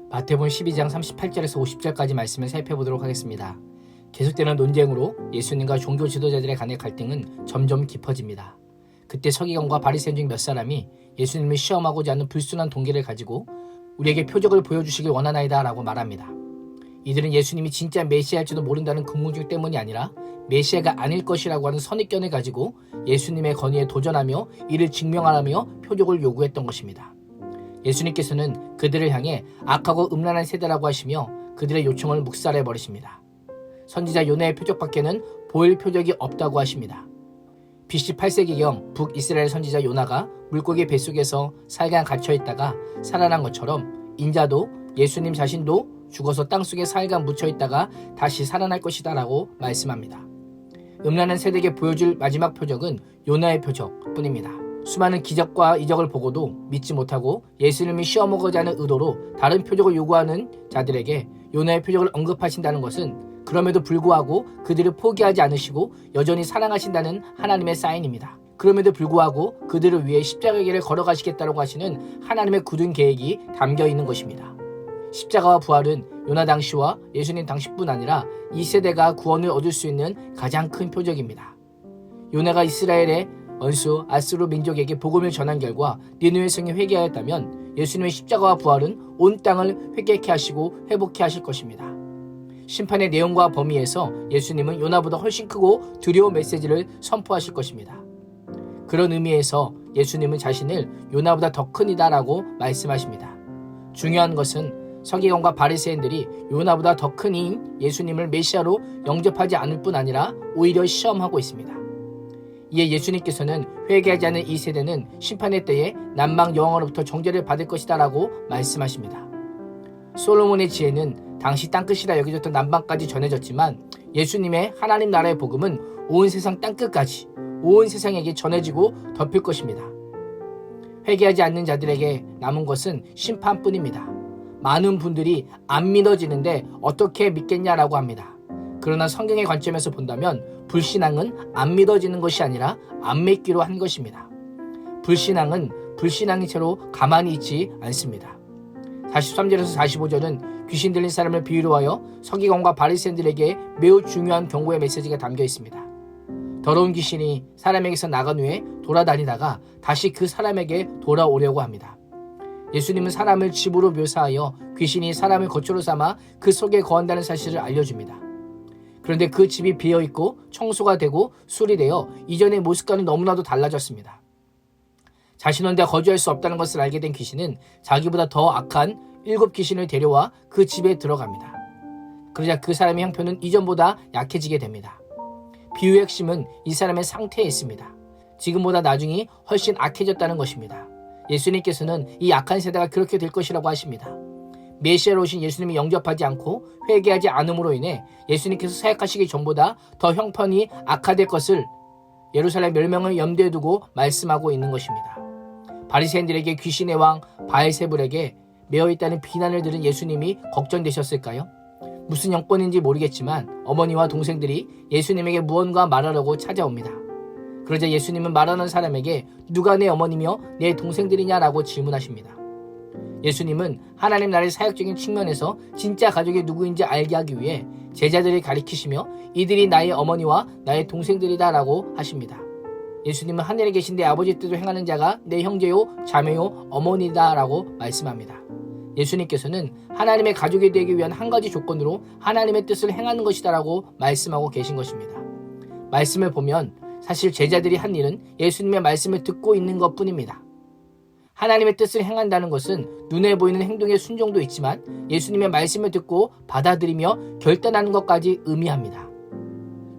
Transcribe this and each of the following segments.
마태복음 12장 38절에서 50절까지 말씀을 살펴보도록 하겠습니다. 계속되는 논쟁으로 예수님과 종교 지도자들의 간의 갈등은 점점 깊어집니다. 그때 서기관과 바리새인 중 몇 사람이 예수님을 시험하고자 하는 불순한 동기를 가지고 우리에게 표적을 보여주시길 원하나이다 라고 말합니다. 이들은 예수님이 진짜 메시아일지도 모른다는 궁금증 때문이 아니라 메시아가 아닐 것이라고 하는 선입견을 가지고 예수님의 권위에 도전하며 이를 증명하라며 표적을 요구했던 것입니다. 예수님께서는 그들을 향해 악하고 음란한 세대라고 하시며 그들의 요청을 묵살해버리십니다. 선지자 요나의 표적밖에는 보일 표적이 없다고 하십니다. BC 8세기경 북이스라엘 선지자 요나가 물고기 뱃속에서 살간 갇혀있다가 살아난 것처럼 인자도 예수님 자신도 죽어서 땅속에 살간 묻혀있다가 다시 살아날 것이다 라고 말씀합니다. 음란한 세대에게 보여줄 마지막 표적은 요나의 표적뿐입니다. 수많은 기적과 이적을 보고도 믿지 못하고 예수님을 시험하고자 하는 의도로 다른 표적을 요구하는 자들에게 요나의 표적을 언급하신다는 것은 그럼에도 불구하고 그들을 포기하지 않으시고 여전히 사랑하신다는 하나님의 사인입니다. 그럼에도 불구하고 그들을 위해 십자가의 길을 걸어가시겠다고 하시는 하나님의 굳은 계획이 담겨 있는 것입니다. 십자가와 부활은 요나 당시와 예수님 당시뿐 아니라 이 세대가 구원을 얻을 수 있는 가장 큰 표적입니다. 요나가 이스라엘의 원수 아수르 민족에게 복음을 전한 결과 니느웨 성이 회개하였다면 예수님의 십자가와 부활은 온 땅을 회개케 하시고 회복케 하실 것입니다. 심판의 내용과 범위에서 예수님은 요나보다 훨씬 크고 두려운 메시지를 선포하실 것입니다. 그런 의미에서 예수님은 자신을 요나보다 더 큰 이다라고 말씀하십니다. 중요한 것은 서기관과 바리새인들이 요나보다 더 큰 이인 예수님을 메시아로 영접하지 않을 뿐 아니라 오히려 시험하고 있습니다. 이에 예수님께서는 회개하지 않은 이 세대는 심판의 때에 남방 여호와로부터 정죄를 받을 것이다 라고 말씀하십니다. 솔로몬의 지혜는 당시 땅끝이라 여겨졌던 남방까지 전해졌지만 예수님의 하나님 나라의 복음은 온 세상 땅끝까지 온 세상에게 전해지고 덮일 것입니다. 회개하지 않는 자들에게 남은 것은 심판뿐입니다. 많은 분들이 안 믿어지는데 어떻게 믿겠냐라고 합니다. 그러나 성경의 관점에서 본다면 불신앙은 안 믿어지는 것이 아니라 안 믿기로 한 것입니다. 불신앙은 불신앙인 채로 가만히 있지 않습니다. 43절에서 45절은 귀신 들린 사람을 비유로 하여 서기관과 바리새인들에게 매우 중요한 경고의 메시지가 담겨 있습니다. 더러운 귀신이 사람에게서 나간 후에 돌아다니다가 다시 그 사람에게 돌아오려고 합니다. 예수님은 사람을 집으로 묘사하여 귀신이 사람을 거처로 삼아 그 속에 거한다는 사실을 알려줍니다. 그런데 그 집이 비어있고 청소가 되고 수리되어 이전의 모습과는 너무나도 달라졌습니다. 자신 혼자 거주할 수 없다는 것을 알게 된 귀신은 자기보다 더 악한 7 귀신을 데려와 그 집에 들어갑니다. 그러자 그 사람의 형편은 이전보다 약해지게 됩니다. 비유의 핵심은 이 사람의 상태에 있습니다. 지금보다 나중이 훨씬 악해졌다는 것입니다. 예수님께서는 이 악한 세대가 그렇게 될 것이라고 하십니다. 메시아로 오신 예수님이 영접하지 않고 회개하지 않음으로 인해 예수님께서 사역하시기 전보다 더 형편이 악화될 것을 예루살렘 멸망을 염두에 두고 말씀하고 있는 것입니다. 바리새인들에게 귀신의 왕 바알세불에게 매어있다는 비난을 들은 예수님이 걱정되셨을까요? 무슨 영권인지 모르겠지만 어머니와 동생들이 예수님에게 무언가 말하려고 찾아옵니다. 그러자 예수님은 말하는 사람에게 누가 내 어머니며 내 동생들이냐라고 질문하십니다. 예수님은 하나님 나라의 사역적인 측면에서 진짜 가족이 누구인지 알게 하기 위해 제자들을 가리키시며 이들이 나의 어머니와 나의 동생들이다 라고 하십니다. 예수님은 하늘에 계신 내 아버지 뜻을 행하는 자가 내 형제요 자매요 어머니다 라고 말씀합니다. 예수님께서는 하나님의 가족이 되기 위한 한 가지 조건으로 하나님의 뜻을 행하는 것이다 라고 말씀하고 계신 것입니다. 말씀을 보면 사실 제자들이 한 일은 예수님의 말씀을 듣고 있는 것뿐입니다. 하나님의 뜻을 행한다는 것은 눈에 보이는 행동의 순종도 있지만 예수님의 말씀을 듣고 받아들이며 결단하는 것까지 의미합니다.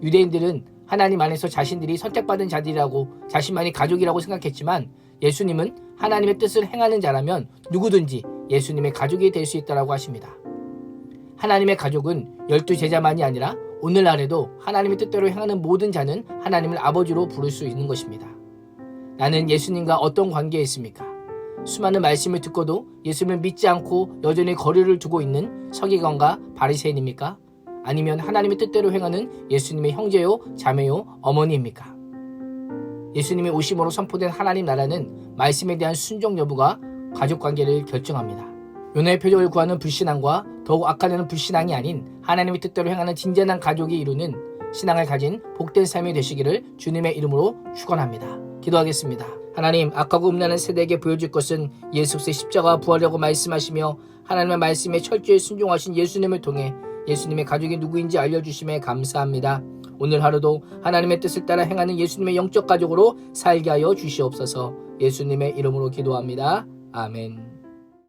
유대인들은 하나님 안에서 자신들이 선택받은 자들이라고 자신만이 가족이라고 생각했지만 예수님은 하나님의 뜻을 행하는 자라면 누구든지 예수님의 가족이 될 수 있다고 하십니다. 하나님의 가족은 12제자만이 아니라 오늘날에도 하나님의 뜻대로 행하는 모든 자는 하나님을 아버지로 부를 수 있는 것입니다. 나는 예수님과 어떤 관계에 있습니까? 수많은 말씀을 듣고도 예수님을 믿지 않고 여전히 거리를 두고 있는 서기관과 바리새인입니까? 아니면 하나님의 뜻대로 행하는 예수님의 형제요, 자매요, 어머니입니까? 예수님의 오심으로 선포된 하나님 나라는 말씀에 대한 순종 여부가 가족관계를 결정합니다. 요나의 표적을 구하는 불신앙과 더욱 악화되는 불신앙이 아닌 하나님의 뜻대로 행하는 진정한 가족이 이루는 신앙을 가진 복된 삶이 되시기를 주님의 이름으로 축원합니다. 기도하겠습니다. 하나님, 악하고 음란한 세대에게 보여줄 것은 예수 그리스도의 십자가와 부활이라고 말씀하시며 하나님의 말씀에 철저히 순종하신 예수님을 통해 예수님의 가족이 누구인지 알려주심에 감사합니다. 오늘 하루도 하나님의 뜻을 따라 행하는 예수님의 영적 가족으로 살게 하여 주시옵소서. 예수님의 이름으로 기도합니다. 아멘.